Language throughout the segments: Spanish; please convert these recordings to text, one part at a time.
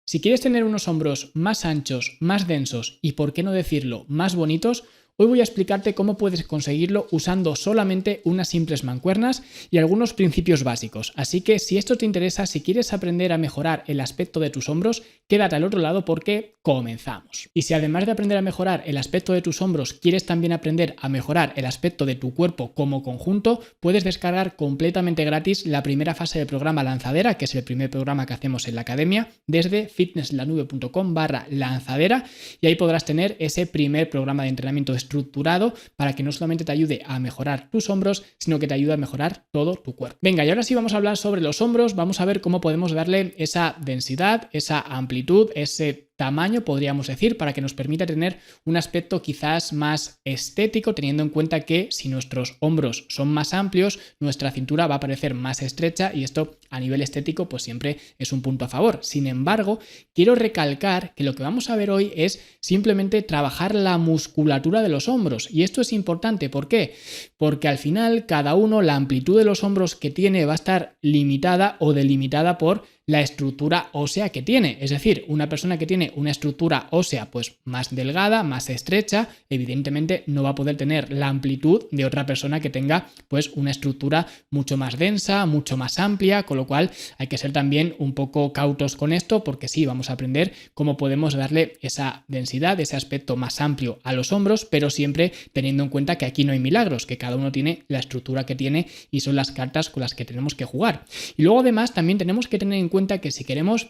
Si quieres tener unos hombros más anchos, más densos y, por qué no decirlo, más bonitos, hoy voy a explicarte cómo puedes conseguirlo usando solamente unas simples mancuernas y algunos principios básicos. Así que si esto te interesa, si quieres aprender a mejorar el aspecto de tus hombros, quédate al otro lado porque comenzamos. Y si además de aprender a mejorar el aspecto de tus hombros, quieres también aprender a mejorar el aspecto de tu cuerpo como conjunto, puedes descargar completamente gratis la primera fase del programa Lanzadera, que es el primer programa que hacemos en la academia, desde fitnesslanube.com/lanzadera, y ahí podrás tener ese primer programa de entrenamiento estructurado para que no solamente te ayude a mejorar tus hombros, sino que te ayude a mejorar todo tu cuerpo. Venga, y ahora sí vamos a hablar sobre los hombros, vamos a ver cómo podemos darle esa densidad, esa amplitud, ese tamaño, podríamos decir, para que nos permita tener un aspecto quizás más estético, teniendo en cuenta que si nuestros hombros son más amplios, nuestra cintura va a parecer más estrecha y esto a nivel estético pues siempre es un punto a favor. Sin embargo, quiero recalcar que lo que vamos a ver hoy es simplemente trabajar la musculatura de los hombros, y esto es importante. ¿Por qué? Porque al final cada uno, la amplitud de los hombros que tiene va a estar limitada o delimitada por la estructura ósea que tiene. Es decir, una persona que tiene una estructura ósea pues más delgada, más estrecha, evidentemente no va a poder tener la amplitud de otra persona que tenga pues una estructura mucho más densa, mucho más amplia, con lo cual hay que ser también un poco cautos con esto, porque sí, vamos a aprender cómo podemos darle esa densidad, ese aspecto más amplio a los hombros, pero siempre teniendo en cuenta que aquí no hay milagros, que cada uno tiene la estructura que tiene y son las cartas con las que tenemos que jugar. Y luego además también tenemos que tener en cuenta que si queremos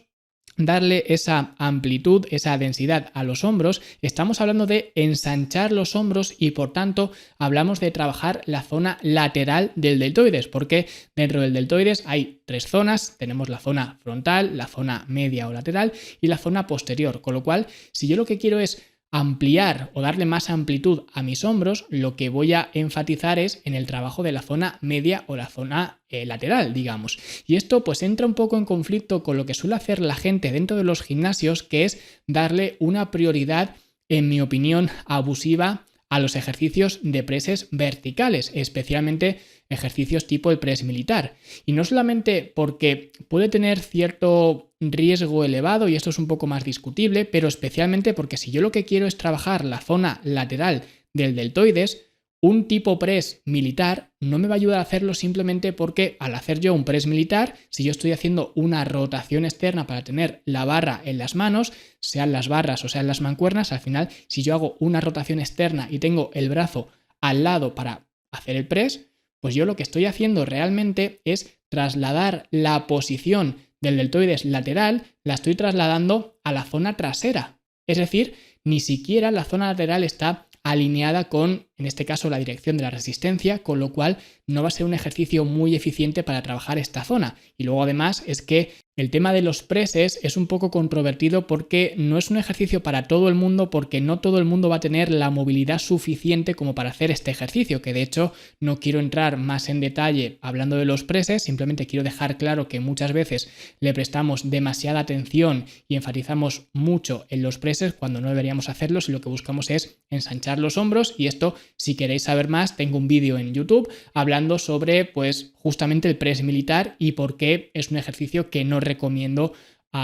darle esa amplitud, esa densidad a los hombros, estamos hablando de ensanchar los hombros y por tanto hablamos de trabajar la zona lateral del deltoides, porque dentro del deltoides hay tres zonas. Tenemos la zona frontal, la zona media o lateral y la zona posterior, con lo cual si yo lo que quiero es ampliar o darle más amplitud a mis hombros, lo que voy a enfatizar es en el trabajo de la zona media o la zona lateral, digamos. Y esto pues entra un poco en conflicto con lo que suele hacer la gente dentro de los gimnasios, que es darle una prioridad, en mi opinión, abusiva a los ejercicios de preses verticales, especialmente ejercicios tipo el press militar. Y no solamente porque puede tener cierto riesgo elevado, y esto es un poco más discutible, pero especialmente porque si yo lo que quiero es trabajar la zona lateral del deltoides, un tipo press militar no me va a ayudar a hacerlo simplemente porque al hacer yo un press militar, si yo estoy haciendo una rotación externa para tener la barra en las manos, sean las barras o sean las mancuernas, al final si yo hago una rotación externa y tengo el brazo al lado para hacer el press, pues yo lo que estoy haciendo realmente es trasladar la posición del deltoides lateral, la estoy trasladando a la zona trasera. Es decir, ni siquiera la zona lateral está alineada con, en este caso, la dirección de la resistencia, con lo cual no va a ser un ejercicio muy eficiente para trabajar esta zona. Y luego además es que el tema de los presses es un poco controvertido porque no es un ejercicio para todo el mundo, porque no todo el mundo va a tener la movilidad suficiente como para hacer este ejercicio, que de hecho no quiero entrar más en detalle hablando de los presses, simplemente quiero dejar claro que muchas veces le prestamos demasiada atención y enfatizamos mucho en los presses cuando no deberíamos hacerlos, y lo que buscamos es ensanchar los hombros. Y esto, si queréis saber más, tengo un vídeo en YouTube hablando sobre pues justamente el press militar y por qué es un ejercicio que no recomiendo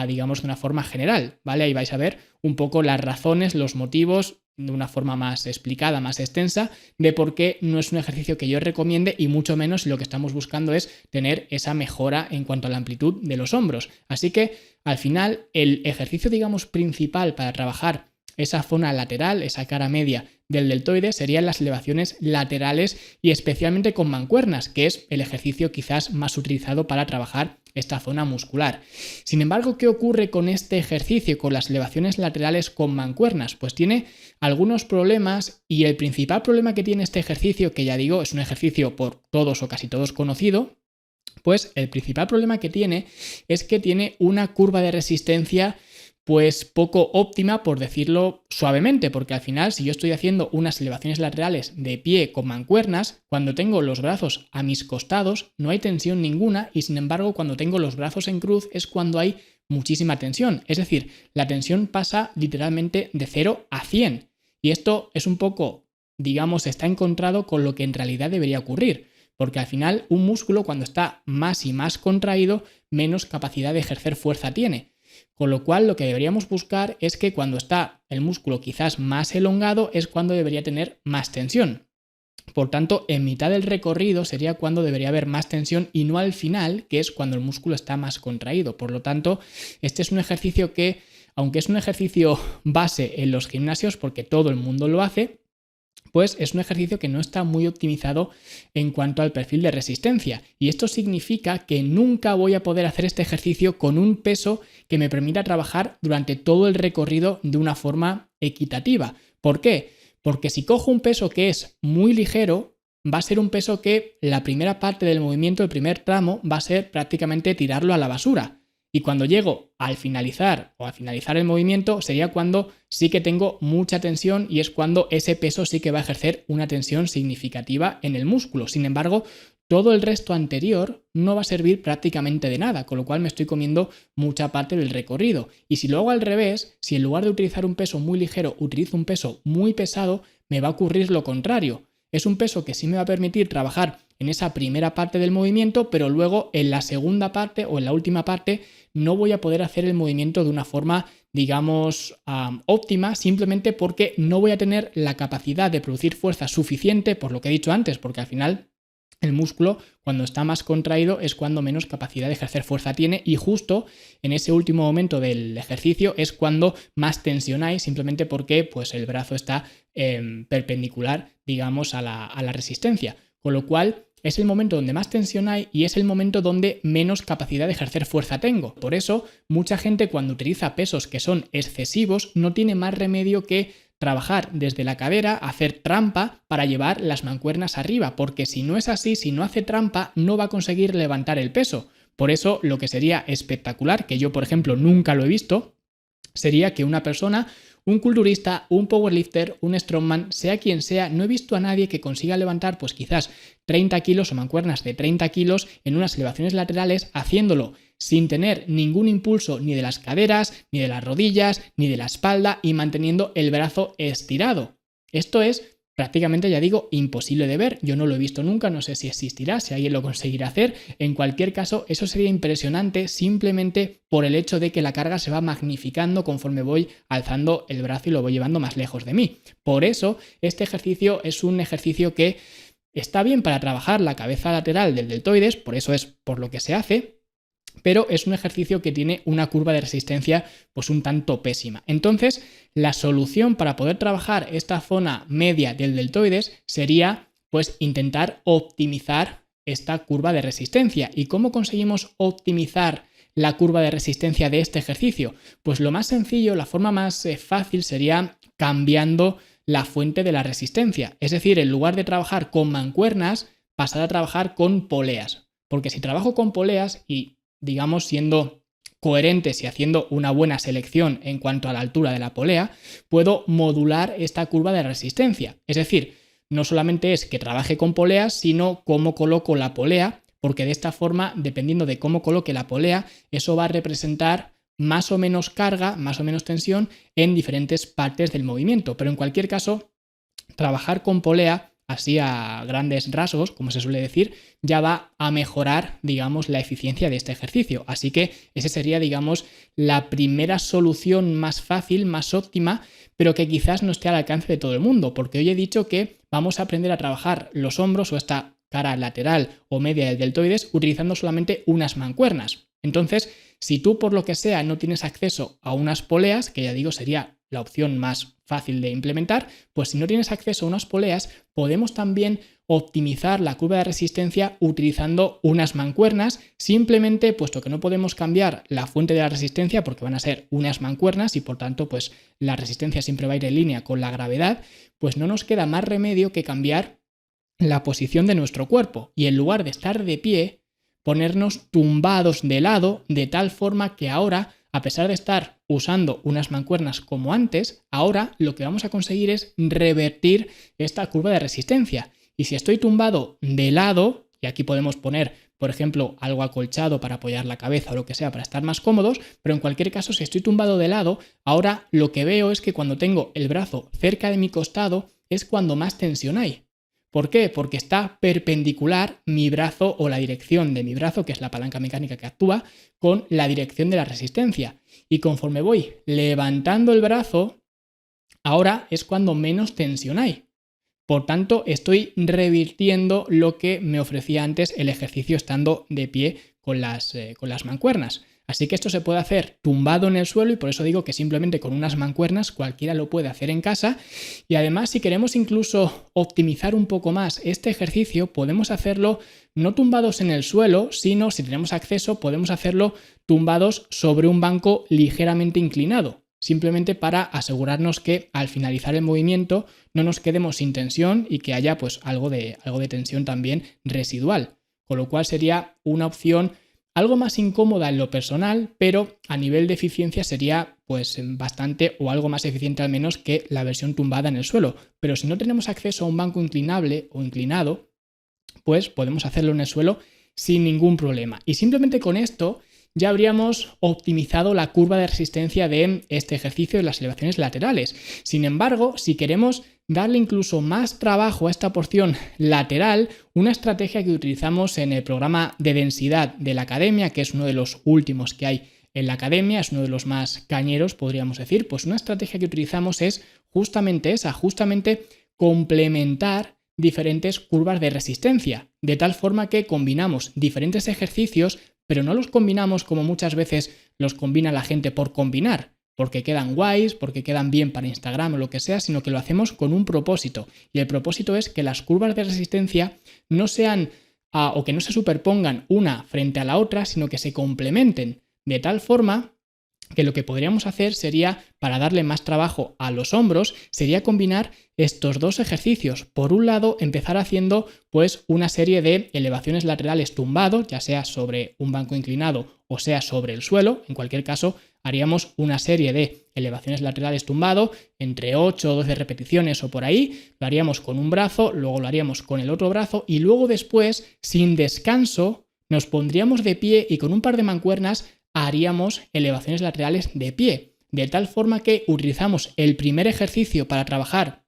digamos de una forma general, ¿vale? Ahí vais a ver un poco las razones, los motivos de una forma más explicada, más extensa, de por qué no es un ejercicio que yo recomiende, y mucho menos si lo que estamos buscando es tener esa mejora en cuanto a la amplitud de los hombros. Así que al final el ejercicio, digamos, principal para trabajar esa zona lateral, esa cara media del deltoides, serían las elevaciones laterales y especialmente con mancuernas, que es el ejercicio quizás más utilizado para trabajar esta zona muscular. Sin embargo, ¿qué ocurre con este ejercicio, con las elevaciones laterales con mancuernas? Pues tiene algunos problemas, y el principal problema que tiene este ejercicio, que ya digo es un ejercicio por todos o casi todos conocido, pues el principal problema que tiene es que tiene una curva de resistencia pues poco óptima, por decirlo suavemente, porque al final si yo estoy haciendo unas elevaciones laterales de pie con mancuernas, cuando tengo los brazos a mis costados no hay tensión ninguna, y sin embargo cuando tengo los brazos en cruz es cuando hay muchísima tensión. Es decir, la tensión pasa literalmente de 0 a 100, y esto es un poco, digamos, está encontrado con lo que en realidad debería ocurrir, porque al final un músculo cuando está más y más contraído, menos capacidad de ejercer fuerza tiene. Con lo cual lo que deberíamos buscar es que cuando está el músculo quizás más elongado es cuando debería tener más tensión. Por tanto, en mitad del recorrido sería cuando debería haber más tensión y no al final, que es cuando el músculo está más contraído. Por lo tanto, este es un ejercicio que, aunque es un ejercicio base en los gimnasios, porque todo el mundo lo hace, pues es un ejercicio que no está muy optimizado en cuanto al perfil de resistencia. Y esto significa que nunca voy a poder hacer este ejercicio con un peso que me permita trabajar durante todo el recorrido de una forma equitativa. ¿Por qué? Porque si cojo un peso que es muy ligero, va a ser un peso que la primera parte del movimiento, el primer tramo, va a ser prácticamente tirarlo a la basura. Y cuando llego al finalizar el movimiento sería cuando sí que tengo mucha tensión y es cuando ese peso sí que va a ejercer una tensión significativa en el músculo. Sin embargo, todo el resto anterior no va a servir prácticamente de nada, con lo cual me estoy comiendo mucha parte del recorrido. Y si lo hago al revés, si en lugar de utilizar un peso muy ligero utilizo un peso muy pesado, me va a ocurrir lo contrario. Es un peso que sí me va a permitir trabajar en esa primera parte del movimiento, pero luego en la segunda parte o en la última parte no voy a poder hacer el movimiento de una forma, digamos, óptima, simplemente porque no voy a tener la capacidad de producir fuerza suficiente, por lo que he dicho antes, porque al final el músculo, cuando está más contraído, es cuando menos capacidad de ejercer fuerza tiene y justo en ese último momento del ejercicio es cuando más tensión hay, simplemente porque pues, el brazo está perpendicular, digamos, a la resistencia. Con lo cual es el momento donde más tensión hay y es el momento donde menos capacidad de ejercer fuerza tengo. Por eso, mucha gente cuando utiliza pesos que son excesivos no tiene más remedio que trabajar desde la cadera, hacer trampa para llevar las mancuernas arriba, porque si no es así, si no hace trampa, no va a conseguir levantar el peso. Por eso, lo que sería espectacular, que yo por ejemplo nunca lo he visto, sería que una persona, un culturista, un powerlifter, un strongman, sea quien sea, no he visto a nadie que consiga levantar pues quizás 30 kilos o mancuernas de 30 kilos en unas elevaciones laterales haciéndolo sin tener ningún impulso ni de las caderas, ni de las rodillas, ni de la espalda y manteniendo el brazo estirado. Esto es prácticamente, ya digo, imposible de ver. Yo no lo he visto nunca, no sé si existirá, si alguien lo conseguirá hacer. En cualquier caso, eso sería impresionante simplemente por el hecho de que la carga se va magnificando conforme voy alzando el brazo y lo voy llevando más lejos de mí. Por eso, este ejercicio es un ejercicio que está bien para trabajar la cabeza lateral del deltoides, por eso es por lo que se hace, pero es un ejercicio que tiene una curva de resistencia pues un tanto pésima. Entonces, la solución para poder trabajar esta zona media del deltoides sería pues intentar optimizar esta curva de resistencia. ¿Y cómo conseguimos optimizar la curva de resistencia de este ejercicio? Pues lo más sencillo, la forma más fácil sería cambiando la fuente de la resistencia. Es decir, en lugar de trabajar con mancuernas, pasar a trabajar con poleas. Porque si trabajo con poleas y digamos, siendo coherentes y haciendo una buena selección en cuanto a la altura de la polea, puedo modular esta curva de resistencia. Es decir, no solamente es que trabaje con poleas, sino cómo coloco la polea, porque de esta forma, dependiendo de cómo coloque la polea, eso va a representar más o menos carga, más o menos tensión en diferentes partes del movimiento. Pero en cualquier caso, trabajar con polea así a grandes rasgos, como se suele decir, ya va a mejorar, digamos, la eficiencia de este ejercicio. Así que esa sería, digamos, la primera solución más fácil, más óptima, pero que quizás no esté al alcance de todo el mundo, porque hoy he dicho que vamos a aprender a trabajar los hombros o esta cara lateral o media del deltoides utilizando solamente unas mancuernas. Entonces, si tú por lo que sea no tienes acceso a unas poleas, que ya digo sería la opción más fácil de implementar, pues si no tienes acceso a unas poleas, podemos también optimizar la curva de resistencia utilizando unas mancuernas, simplemente puesto que no podemos cambiar la fuente de la resistencia porque van a ser unas mancuernas y por tanto pues la resistencia siempre va a ir en línea con la gravedad, pues no nos queda más remedio que cambiar la posición de nuestro cuerpo y en lugar de estar de pie, ponernos tumbados de lado de tal forma que ahora, a pesar de estar usando unas mancuernas como antes, ahora lo que vamos a conseguir es revertir esta curva de resistencia. Y si estoy tumbado de lado, y aquí podemos poner, por ejemplo, algo acolchado para apoyar la cabeza o lo que sea para estar más cómodos, pero en cualquier caso, si estoy tumbado de lado, ahora lo que veo es que cuando tengo el brazo cerca de mi costado es cuando más tensión hay. ¿Por qué? Porque está perpendicular mi brazo o la dirección de mi brazo, que es la palanca mecánica que actúa, con la dirección de la resistencia. Y conforme voy levantando el brazo, ahora es cuando menos tensión hay. Por tanto, estoy revirtiendo lo que me ofrecía antes el ejercicio estando de pie con las mancuernas. Así que esto se puede hacer tumbado en el suelo y por eso digo que simplemente con unas mancuernas cualquiera lo puede hacer en casa. Y además, si queremos incluso optimizar un poco más este ejercicio, podemos hacerlo no tumbados en el suelo, sino, si tenemos acceso, podemos hacerlo tumbados sobre un banco ligeramente inclinado. Simplemente para asegurarnos que al finalizar el movimiento no nos quedemos sin tensión y que haya pues algo de tensión también residual. Con lo cual sería una opción algo más incómoda en lo personal, pero a nivel de eficiencia sería pues bastante o algo más eficiente al menos que la versión tumbada en el suelo. Pero si no tenemos acceso a un banco inclinable o inclinado, pues podemos hacerlo en el suelo sin ningún problema. Y simplemente con esto ya habríamos optimizado la curva de resistencia de este ejercicio de las elevaciones laterales. Sin embargo, si queremos darle incluso más trabajo a esta porción lateral, una estrategia que utilizamos en el programa de densidad de la academia, que es uno de los últimos que hay en la academia, es uno de los más cañeros, podríamos decir, pues una estrategia que utilizamos es justamente esa, justamente complementar diferentes curvas de resistencia, de tal forma que combinamos diferentes ejercicios, pero no los combinamos como muchas veces los combina la gente por combinar, porque quedan guays, porque quedan bien para Instagram o lo que sea, sino que lo hacemos con un propósito. Y el propósito es que las curvas de resistencia no sean o que no se superpongan una frente a la otra, sino que se complementen, de tal forma que lo que podríamos hacer sería, para darle más trabajo a los hombros, sería combinar estos dos ejercicios. Por un lado, empezar haciendo pues una serie de elevaciones laterales tumbados, ya sea sobre un banco inclinado o sea sobre el suelo. En cualquier caso, haríamos una serie de elevaciones laterales tumbado, entre 8 o 12 repeticiones o por ahí. Lo haríamos con un brazo, luego lo haríamos con el otro brazo y luego después, sin descanso, nos pondríamos de pie y con un par de mancuernas haríamos elevaciones laterales de pie, de tal forma que utilizamos el primer ejercicio para trabajar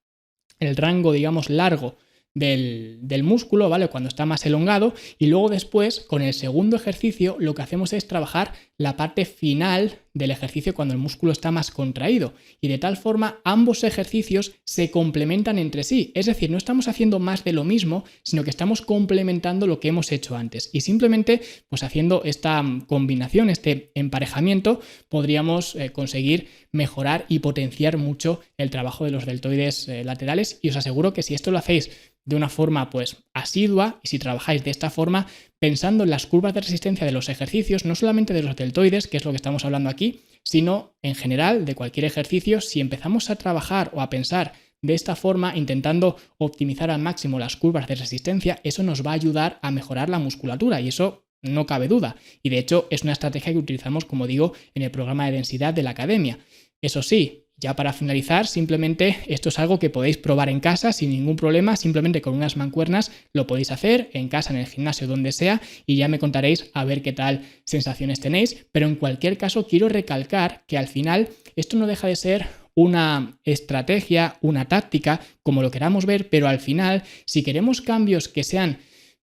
el rango, digamos, largo del músculo, ¿vale? Cuando está más elongado, y luego después, con el segundo ejercicio, lo que hacemos es trabajar la parte final del ejercicio cuando el músculo está más contraído. Y de tal forma, ambos ejercicios se complementan entre sí. Es decir, no estamos haciendo más de lo mismo, sino que estamos complementando lo que hemos hecho antes. Y simplemente, pues haciendo esta combinación, este emparejamiento, podríamos conseguir mejorar y potenciar mucho el trabajo de los deltoides laterales. Y os aseguro que si esto lo hacéis de una forma pues asidua y si trabajáis de esta forma, pensando en las curvas de resistencia de los ejercicios, no solamente de los deltoides, que es lo que estamos hablando aquí, sino en general de cualquier ejercicio, si empezamos a trabajar o a pensar de esta forma, intentando optimizar al máximo las curvas de resistencia, eso nos va a ayudar a mejorar la musculatura y eso no cabe duda. Y de hecho es una estrategia que utilizamos, como digo, en el programa de densidad de la academia. Eso sí, ya para finalizar, simplemente esto es algo que podéis probar en casa sin ningún problema, simplemente con unas mancuernas lo podéis hacer en casa, en el gimnasio, donde sea, y ya me contaréis a ver qué tal sensaciones tenéis. Pero en cualquier caso quiero recalcar que al final esto no deja de ser una estrategia, una táctica, como lo queramos ver, pero al final, si queremos cambios que sean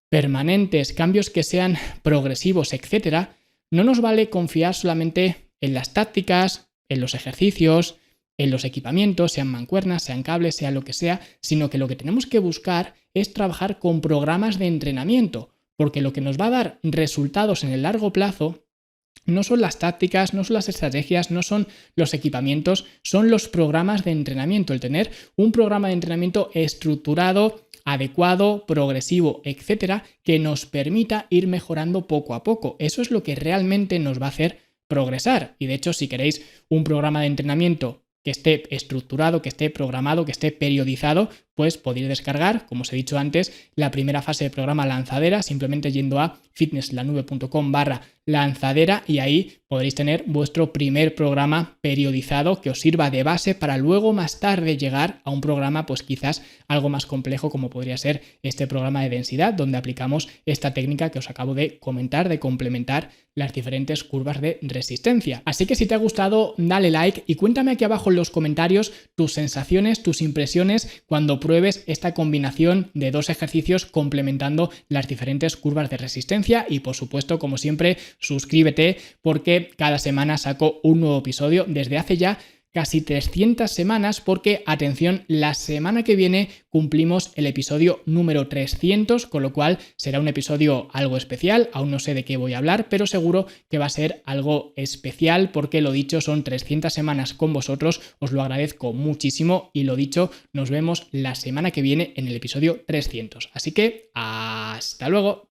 permanentes, cambios que sean progresivos, etcétera, no nos vale confiar solamente en las tácticas, en los ejercicios, en los equipamientos, sean mancuernas, sean cables, sea lo que sea, sino que lo que tenemos que buscar es trabajar con programas de entrenamiento, porque lo que nos va a dar resultados en el largo plazo no son las tácticas, no son las estrategias, no son los equipamientos, son los programas de entrenamiento, el tener un programa de entrenamiento estructurado, adecuado, progresivo, etcétera, que nos permita ir mejorando poco a poco. Eso es lo que realmente nos va a hacer progresar. Y de hecho, si queréis un programa de entrenamiento que esté estructurado, que esté programado, que esté periodizado, pues podéis descargar, como os he dicho antes, la primera fase del programa Lanzadera, simplemente yendo a fitnesslanube.com/lanzadera y ahí podréis tener vuestro primer programa periodizado que os sirva de base para luego más tarde llegar a un programa pues quizás algo más complejo como podría ser este programa de densidad donde aplicamos esta técnica que os acabo de comentar de complementar las diferentes curvas de resistencia. Así que si te ha gustado, dale like y cuéntame aquí abajo en los comentarios tus sensaciones, tus impresiones cuando pruebes esta combinación de 2 ejercicios complementando las diferentes curvas de resistencia. Y por supuesto, como siempre, suscríbete porque cada semana saco un nuevo episodio desde hace ya casi 300 semanas, porque, atención, la semana que viene cumplimos el episodio número 300, con lo cual será un episodio algo especial. Aún no sé de qué voy a hablar, pero seguro que va a ser algo especial porque, lo dicho, son 300 semanas con vosotros, os lo agradezco muchísimo y, lo dicho, nos vemos la semana que viene en el episodio 300. Así que, ¡hasta luego!